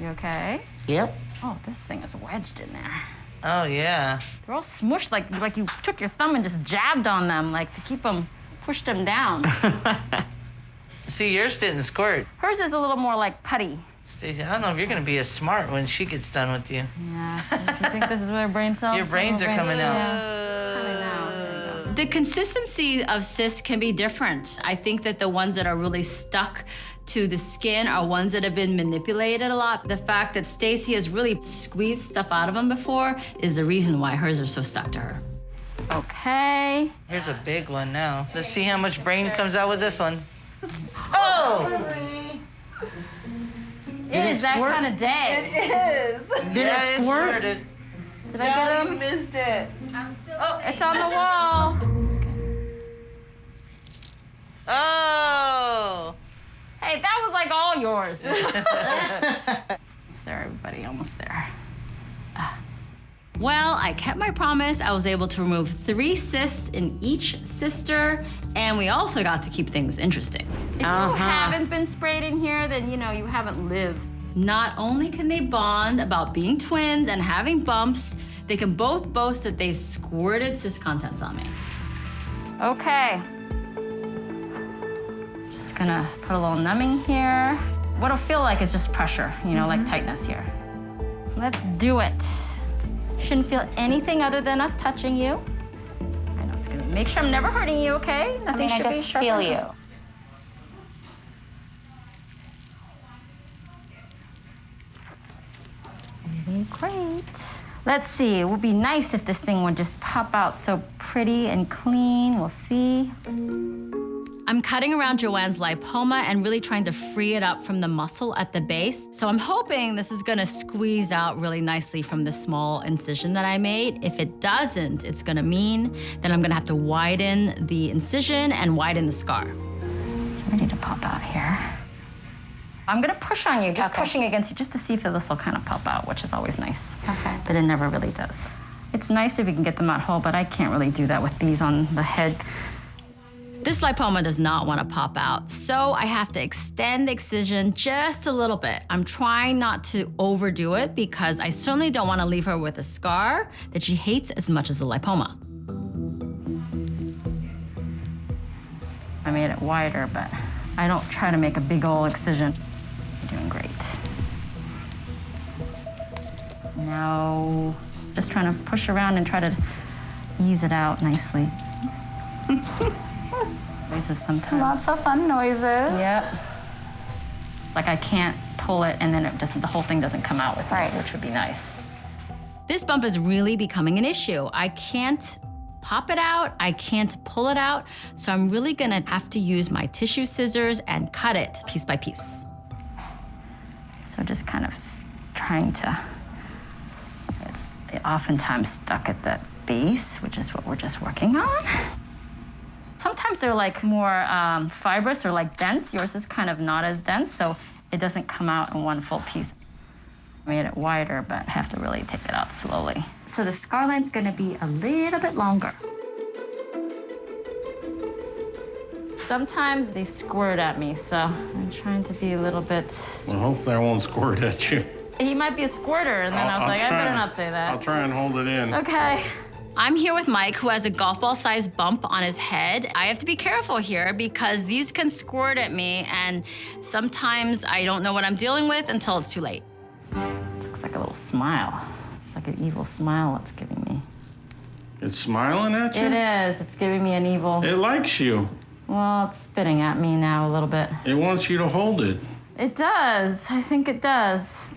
You okay? Yep. Oh, this thing is wedged in there. Oh, yeah. They're all smushed like you took your thumb and just jabbed on them, like to keep them, pushed them down. See, yours didn't squirt. Hers is a little more like putty. Stacey, I don't know if you're going to be as smart when she gets done with you. Yeah. Do you think this is where brain cells? Your brains are coming out. Yeah. It's coming out. There you go. The consistency of cysts can be different. I think that the ones that are really stuck to the skin are ones that have been manipulated a lot. The fact that Stacy has really squeezed stuff out of them before is the reason why hers are so stuck to her. Okay. Here's a big one now. Let's see how much brain comes out with this one. Oh! It is that squirt? kind of day. It is. Did it squirt? Squirted. Did I get You him? missed it. It's on the wall. Oh! Hey, that was like all yours. Almost there, everybody, almost there. Well, I kept my promise. I was able to remove 3 cysts in each sister, and we also got to keep things interesting. If you haven't been sprayed in here, then you know you haven't lived. Not only can they bond about being twins and having bumps, they can both boast that they've squirted cyst contents on me. Okay. Just gonna put a little numbing here. What'll feel like is just pressure, you know, like tightness here. Let's do it. Shouldn't feel anything other than us touching you. I know it's gonna make sure I'm never hurting you, okay? Nothing should be sharp. feel you. Really great. Let's see, it would be nice if this thing would just pop out so pretty and clean. We'll see. I'm I'm cutting around Joanne's lipoma and really trying to free it up from the muscle at the base. So I'm hoping this is gonna squeeze out really nicely from the small incision that I made. If it doesn't, it's gonna mean that I'm gonna have to widen the incision and widen the scar. It's ready to pop out here. I'm gonna push on you, just pushing against you, just to see if this will kind of pop out, which is always nice. Okay. But it never really does. It's nice if we can get them out whole, but I can't really do that with these on the head. This lipoma does not want to pop out, so I have to extend the excision just a little bit. I'm trying not to overdo it because I certainly don't want to leave her with a scar that she hates as much as the lipoma. I made it wider, but I don't try to make a big old excision. You're doing great. Now, just trying to push around and try to ease it out nicely. Noises sometimes. Lots of fun noises. Yep. Like I can't pull it and then it doesn't, the whole thing doesn't come out with it, which would be nice. This bump is really becoming an issue. I can't pop it out, I can't pull it out, so I'm really gonna have to use my tissue scissors and cut it piece by piece. So just kind of trying to, it's oftentimes stuck at the base, which is what we're just working on. Sometimes they're like more fibrous or like dense. Yours is kind of not as dense, so it doesn't come out in one full piece. I made it wider, but have to really take it out slowly. So the scar line's gonna be a little bit longer. Sometimes they squirt at me, so I'm trying to be a little bit... Well, hopefully I won't squirt at you. He might be a squirter, and then I was like, I better not say that. I'll try and hold it in. Okay. I'm here with Mike, who has a golf ball-sized bump on his head. I have to be careful here because these can squirt at me, and sometimes I don't know what I'm dealing with until it's too late. It looks like a little smile. It's like an evil smile it's giving me. It's smiling at you? It is. It's giving me an evil... It likes you. Well, it's spitting at me now a little bit. It wants you to hold it. It does. I think it does.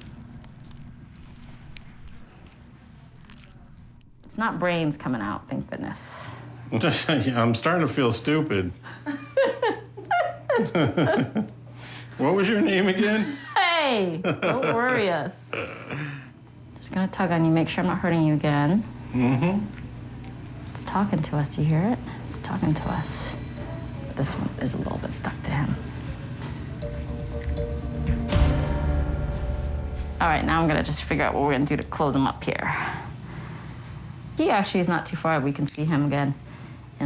It's not brains coming out, thank goodness. I'm starting to feel stupid. What was your name again? Hey, don't worry us. Just gonna tug on you, make sure I'm not hurting you again. Mm-hmm. It's talking to us, do you hear it? It's talking to us. But this one is a little bit stuck to him. All right, now I'm gonna just figure out what we're gonna do to close him up here. He actually is not too far. We can see him again.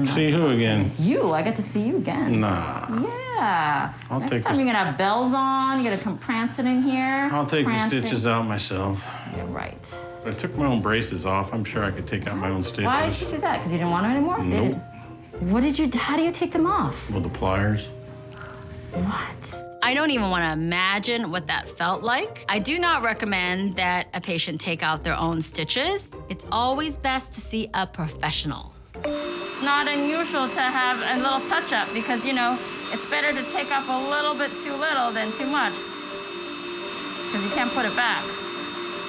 See who again? You. I get to see you again. Nah. Yeah. Next time you're gonna have bells on. You're gonna come prancing in here. I'll take the stitches out myself. You're right. I took my own braces off. I'm sure I could take out my own stitches. Why did you do that? Because you didn't want them anymore? Nope. What did you? How do you take them off? With the pliers. What? I don't even want to imagine what that felt like. I do not recommend that a patient take out their own stitches. It's always best to see a professional. It's not unusual to have a little touch-up because, you know, it's better to take off a little bit too little than too much because you can't put it back.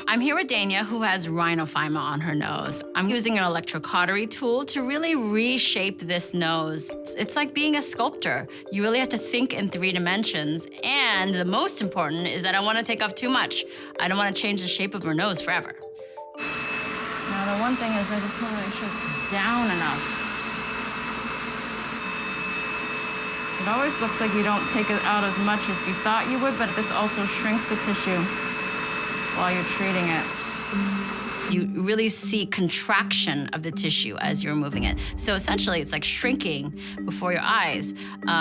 I'm here with Dania, who has rhinophyma on her nose. I'm using an electrocautery tool to really reshape this nose. It's like being a sculptor. You really have to think in 3 dimensions. And the most important is that I want to take off too much. I don't want to change the shape of her nose forever. Now, the one thing is I just want to make sure it's down enough. It always looks like you don't take it out as much as you thought you would, but this also shrinks the tissue while you're treating it. You really see contraction of the tissue as you're moving it. So essentially, it's like shrinking before your eyes.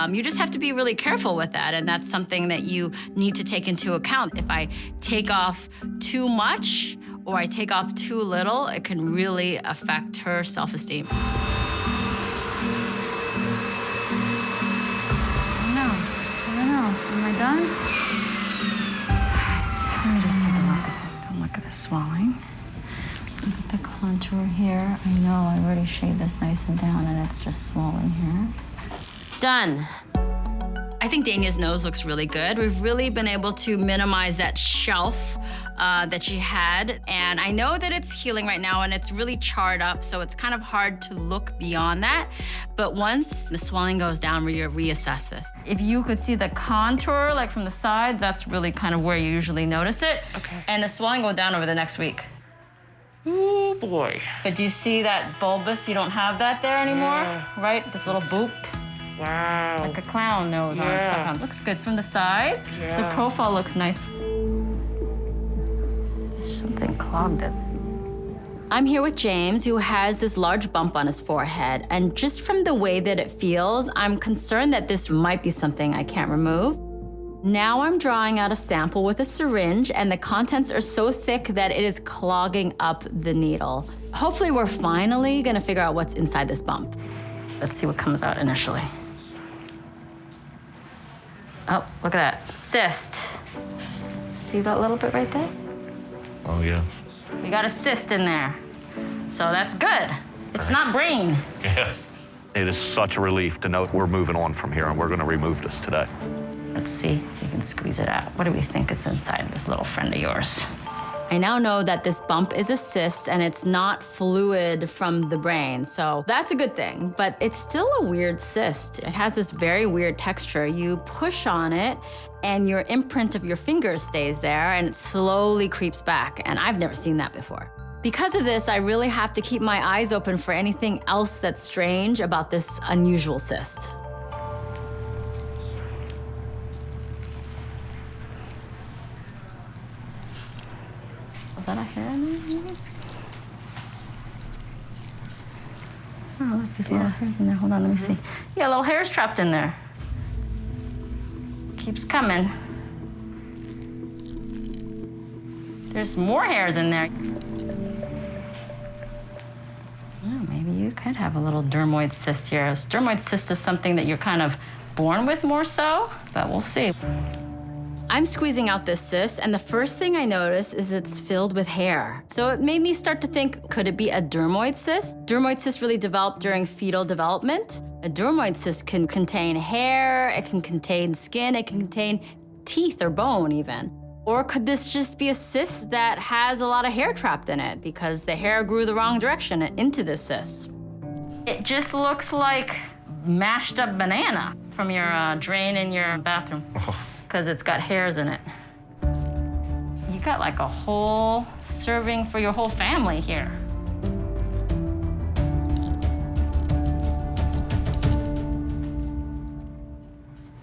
You just have to be really careful with that, and that's something that you need to take into account. If I take off too much or I take off too little, it can really affect her self-esteem. I don't know. Am I done? Let me just take a look at this. Don't look at the swelling. Look at the contour here. I know I already shaved this nice and down and it's just swollen here. Done. I think Dania's nose looks really good. We've really been able to minimize that shelf that she had. And I know that it's healing right now and it's really charred up, so it's kind of hard to look beyond that. But once the swelling goes down, we reassess this. If you could see the contour, like from the sides, that's really kind of where you usually notice it. Okay. And the swelling will down over the next week. Oh boy. But do you see that bulbous? You don't have that there anymore, right? This little boop. Wow. Like a clown nose on a suck. Looks good from the side. Yeah. The profile looks nice. Something clogged it. I'm here with James, who has this large bump on his forehead. And just from the way that it feels, I'm concerned that this might be something I can't remove. Now I'm drawing out a sample with a syringe, and the contents are so thick that it is clogging up the needle. Hopefully we're finally gonna figure out what's inside this bump. Let's see what comes out initially. Oh, look at that, cyst. See that little bit right there? Oh, yeah. We got a cyst in there, so that's good. It's not brain. Yeah. It is such a relief to know we're moving on from here and we're gonna remove this today. Let's see if you can squeeze it out. What do we think is inside this little friend of yours? I now know that this bump is a cyst and it's not fluid from the brain, so that's a good thing, but it's still a weird cyst. It has this very weird texture. You push on it and your imprint of your fingers stays there and it slowly creeps back, and I've never seen that before. Because of this, I really have to keep my eyes open for anything else that's strange about this unusual cyst. Is that a hair in there, maybe? Oh, look, there's little hairs in there. Hold on, let me see. Yeah, little hairs trapped in there. Keeps coming. There's more hairs in there. Oh, maybe you could have a little dermoid cyst here. Dermoid cyst is something that you're kind of born with more so, but we'll see. I'm squeezing out this cyst, and the first thing I notice is it's filled with hair. So it made me start to think, could it be a dermoid cyst? Dermoid cysts really develop during fetal development. A dermoid cyst can contain hair, it can contain skin, it can contain teeth or bone even. Or could this just be a cyst that has a lot of hair trapped in it because the hair grew the wrong direction into this cyst? It just looks like mashed up banana from your drain in your bathroom. Because it's got hairs in it. You got like a whole serving for your whole family here.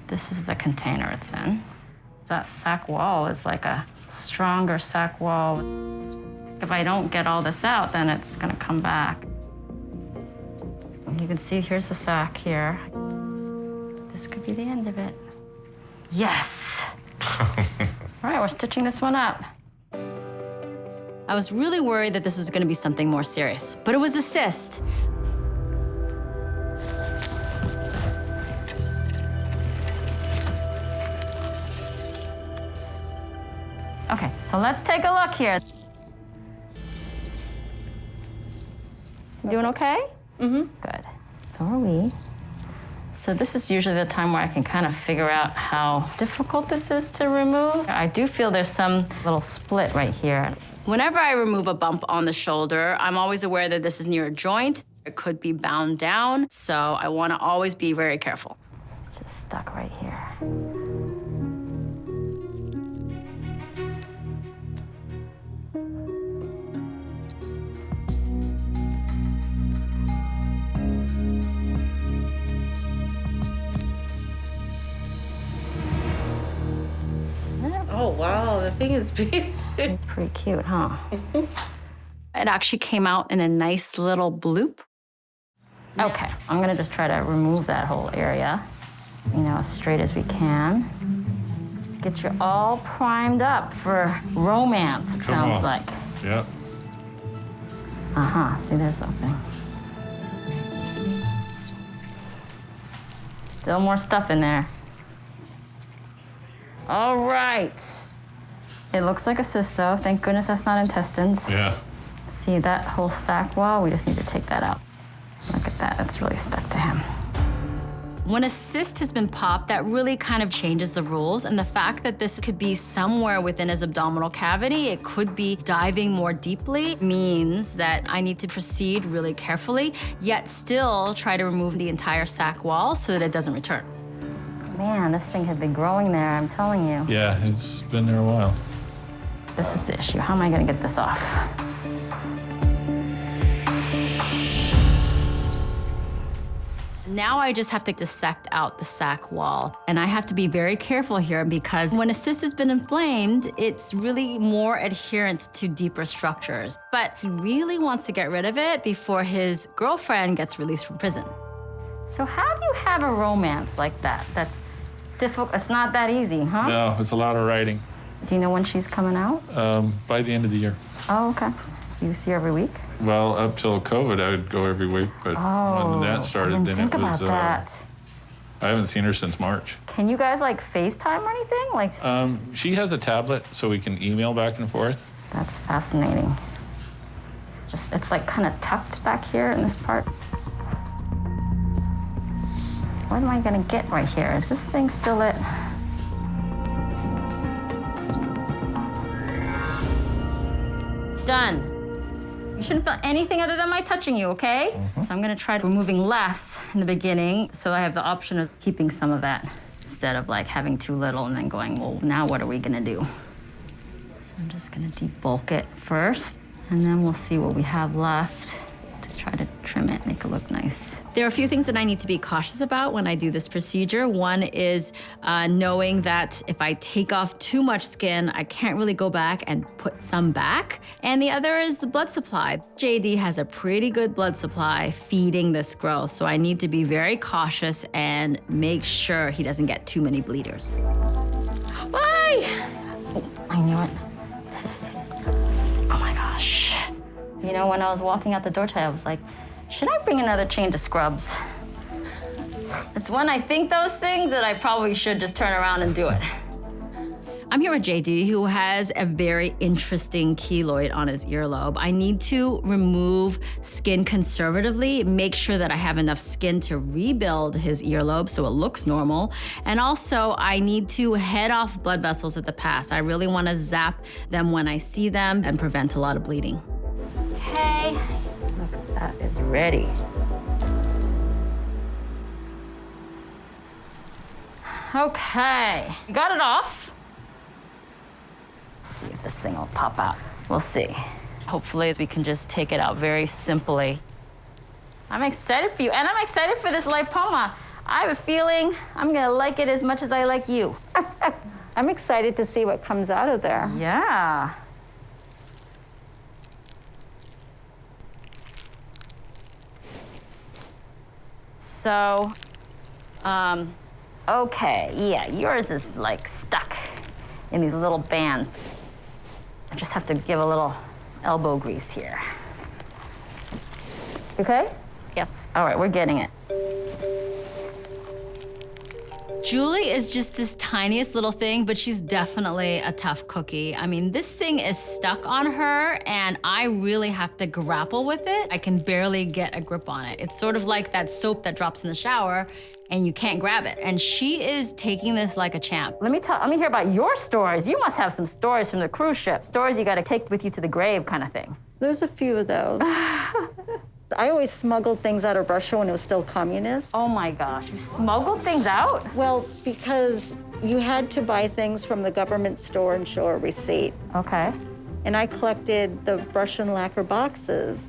This is the container it's in. That sac wall is like a stronger sac wall. If I don't get all this out, then it's gonna come back. You can see here's the sac here. This could be the end of it. Yes. All right, we're stitching this one up. I was really worried that this was gonna be something more serious, but it was a cyst. Okay, so let's take a look here. You doing okay? Mm-hmm. Good. So are we. So this is usually the time where I can kind of figure out how difficult this is to remove. I do feel there's some little split right here. Whenever I remove a bump on the shoulder, I'm always aware that this is near a joint. It could be bound down, so I want to always be very careful. Just stuck right here. Oh, wow, the thing is big. It's pretty cute, huh? It actually came out in a nice little bloop. Okay, I'm gonna just try to remove that whole area, as straight as we can. Get you all primed up for romance, it sounds like. Yep. Uh-huh, see, there's something. Still more stuff in there. All right. It looks like a cyst, though. Thank goodness that's not intestines. Yeah. See that whole sac wall? We just need to take that out. Look at that. That's really stuck to him. When a cyst has been popped, that really kind of changes the rules. And the fact that this could be somewhere within his abdominal cavity, it could be diving more deeply, means that I need to proceed really carefully, yet still try to remove the entire sac wall so that it doesn't return. Man, this thing had been growing there, I'm telling you. Yeah, it's been there a while. This is the issue. How am I gonna get this off? Now I just have to dissect out the sac wall. And I have to be very careful here because when a cyst has been inflamed, it's really more adherent to deeper structures. But he really wants to get rid of it before his girlfriend gets released from prison. So how do you have a romance like that? That's difficult. It's not that easy, huh? No, it's a lot of writing. Do you know when she's coming out? By the end of the year. Oh, okay. Do you see her every week? Well, up till COVID, I would go every week, but when that started, then it was. Think about that. I haven't seen her since March. Can you guys like FaceTime or anything? Like. She has a tablet, so we can email back and forth. That's fascinating. Just, it's like kind of tucked back here in this part. What am I gonna get right here? Is this thing still it? Done. You shouldn't feel anything other than my touching you, okay? So I'm gonna try removing less in the beginning, so I have the option of keeping some of that instead of like having too little and then going, well, now what are we gonna do? So I'm just gonna debulk it first, and then we'll see what we have left to try to trim it, make it look nice. There are a few things that I need to be cautious about when I do this procedure. One is knowing that if I take off too much skin, I can't really go back and put some back. And the other is the blood supply. JD has a pretty good blood supply feeding this growth, so I need to be very cautious and make sure he doesn't get too many bleeders. Why? Oh, I knew it. Oh my gosh. You know, when I was walking out the door today, I was like, should I bring another change of scrubs? It's when I think those things that I probably should just turn around and do it. I'm here with JD, who has a very interesting keloid on his earlobe. I need to remove skin conservatively, make sure that I have enough skin to rebuild his earlobe so it looks normal. And also, I need to head off blood vessels at the pass. I really want to zap them when I see them and prevent a lot of bleeding. Okay. Look, that is ready. Okay, you got it off. Let's see if this thing will pop out. We'll see. Hopefully we can just take it out very simply. I'm excited for you, and I'm excited for this lipoma. I have a feeling I'm gonna like it as much as I like you. I'm excited to see what comes out of there. Yeah. So, okay, yeah, yours is like stuck in these little bands. I just have to give a little elbow grease here. Okay? Yes. All right, we're getting it. Julie is just this tiniest little thing, but she's definitely a tough cookie. I mean, this thing is stuck on her, and I really have to grapple with it. I can barely get a grip on it. It's sort of like that soap that drops in the shower, and you can't grab it. And she is taking this like a champ. Let me hear about your stories. You must have some stories from the cruise ship. Stories you gotta take with you to the grave kind of thing. There's a few of those. I always smuggled things out of Russia when it was still communist. Oh my gosh, you smuggled things out? Well, because you had to buy things from the government store and show a receipt. Okay. And I collected the Russian lacquer boxes.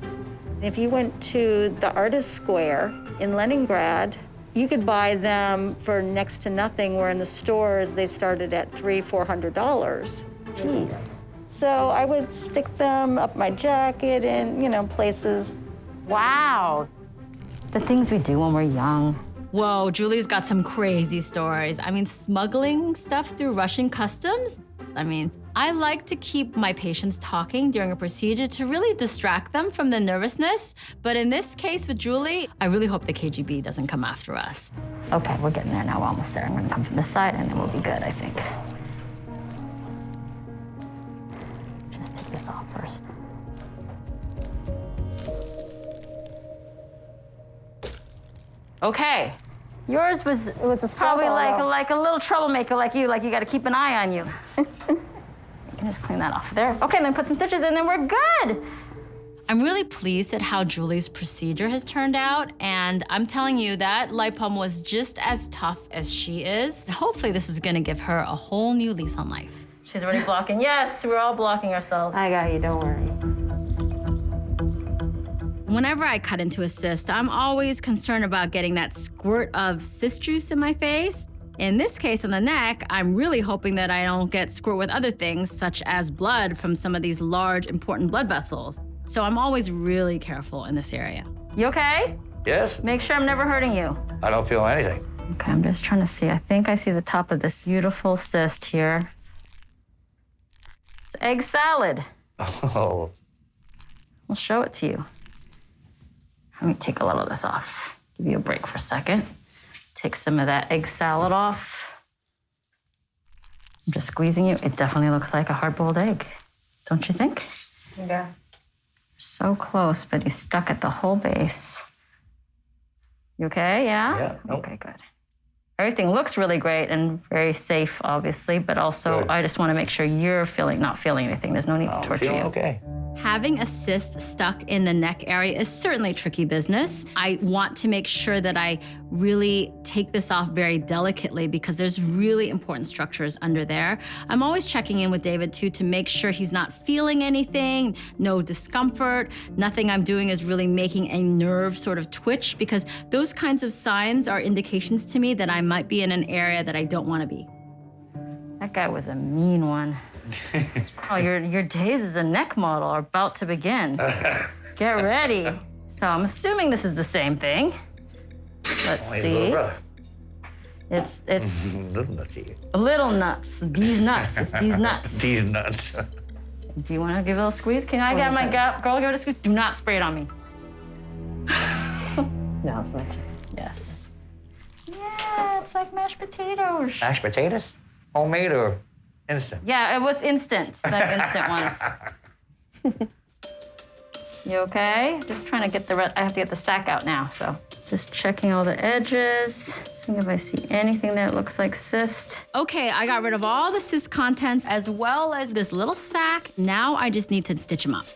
If you went to the Artist Square in Leningrad, you could buy them for next to nothing, where in the stores they started at $300–400. Jeez. So I would stick them up my jacket and, you know, places. Wow. The things we do when we're young. Whoa, Julie's got some crazy stories. I mean, smuggling stuff through Russian customs? I mean, I like to keep my patients talking during a procedure to really distract them from the nervousness. But in this case with Julie, I really hope the KGB doesn't come after us. Okay, we're getting there now. We're almost there. I'm gonna come from this side and then we'll be good, I think. Just take this off first. Okay, Yours was a struggle. Probably though. like a little troublemaker like you got to keep an eye on you. You can just clean that off there. Okay, then put some stitches in, then we're good. I'm really pleased at how Julie's procedure has turned out, and I'm telling you that lipoma was just as tough as she is. Hopefully this is gonna give her a whole new lease on life. She's already blocking. Yes, we're all blocking ourselves. I got you, don't worry. Whenever I cut into a cyst, I'm always concerned about getting that squirt of cyst juice in my face. In this case, on the neck, I'm really hoping that I don't get squirt with other things, such as blood from some of these large, important blood vessels. So I'm always really careful in this area. You okay? Yes? Make sure I'm never hurting you. I don't feel anything. Okay, I'm just trying to see. I think I see the top of this beautiful cyst here. It's egg salad. Oh. We'll show it to you. Let me take a little of this off. Give you a break for a second. Take some of that egg salad off. I'm just squeezing you. It definitely looks like a hard-boiled egg, don't you think? Yeah. So close, but he's stuck at the whole base. You okay? Yeah? Yeah. Nope. Okay, good. Everything looks really great and very safe, obviously, but also Good. I just want to make sure you're not feeling anything. There's no need to torture you. Okay. Having a cyst stuck in the neck area is certainly tricky business. I want to make sure that I really take this off very delicately because there's really important structures under there. I'm always checking in with David too to make sure he's not feeling anything, no discomfort, nothing I'm doing is really making a nerve sort of twitch because those kinds of signs are indications to me that I might be in an area that I don't want to be. That guy was a mean one. Oh, your days as a neck model are about to begin. Get ready. So I'm assuming this is the same thing. Let's see. It's Little nutty. a little nuts. These nuts. It's these nuts. These nuts. Do you want to give it a little squeeze? Can I get my girl give it a squeeze? Do not spray it on me. Now it's my chance. Yes. Yeah, it's like mashed potatoes. Mashed potatoes? Homemade or instant? Yeah, it was instant, like instant ones. You okay? Just trying to get I have to get the sack out now, so. Just checking all the edges, seeing if I see anything that looks like cyst. Okay, I got rid of all the cyst contents as well as this little sac. Now I just need to stitch them up.